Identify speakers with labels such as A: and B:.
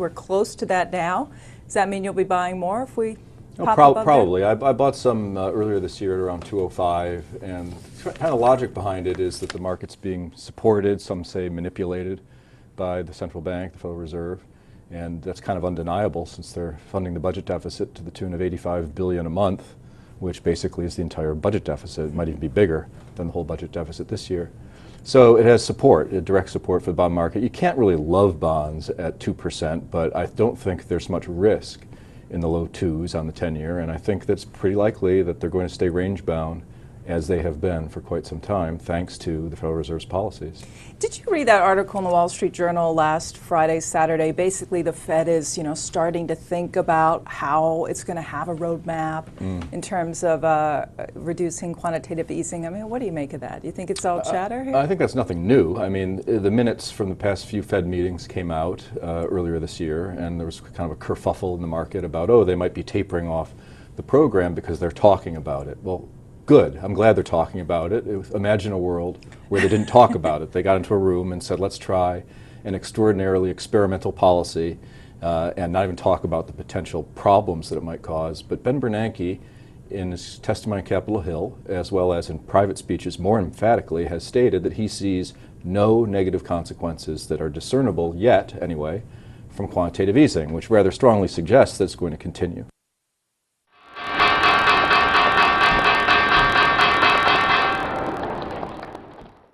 A: We're close to that now. Does that mean you'll be buying more if we
B: Oh,
A: pop up
B: probably. I bought some earlier this year at around 205, and kind of logic behind it is that the market's being supported, some say manipulated, by the central bank, the Federal Reserve, and that's kind of undeniable since they're funding the budget deficit to the tune of $85 billion a month, which basically is the entire budget deficit. It might even be bigger than the whole budget deficit this year. So it has support, direct support for the bond market. You can't really love bonds at 2%, but I don't think there's much risk in the low twos on the 10-year, and I think that's pretty likely that they're going to stay range-bound as they have been for quite some time, thanks to the Federal Reserve's policies.
A: Did you read that article in the Wall Street Journal last Friday, Saturday? Basically, the Fed is, starting to think about how it's going to have a roadmap in terms of reducing quantitative easing. I mean, what do you make of that? Do you think it's all chatter here?
B: I think that's nothing new. I mean, the minutes from the past few Fed meetings came out earlier this year, and there was kind of a kerfuffle in the market about, oh, they might be tapering off the program because they're talking about it. Well, good. I'm glad they're talking about it. Imagine a world where they didn't talk about it. They got into a room and said, let's try an extraordinarily experimental policy and not even talk about the potential problems that it might cause. But Ben Bernanke, in his testimony on Capitol Hill, as well as in private speeches more emphatically, has stated that he sees no negative consequences that are discernible yet, anyway, from quantitative easing, which rather strongly suggests that it's going to continue.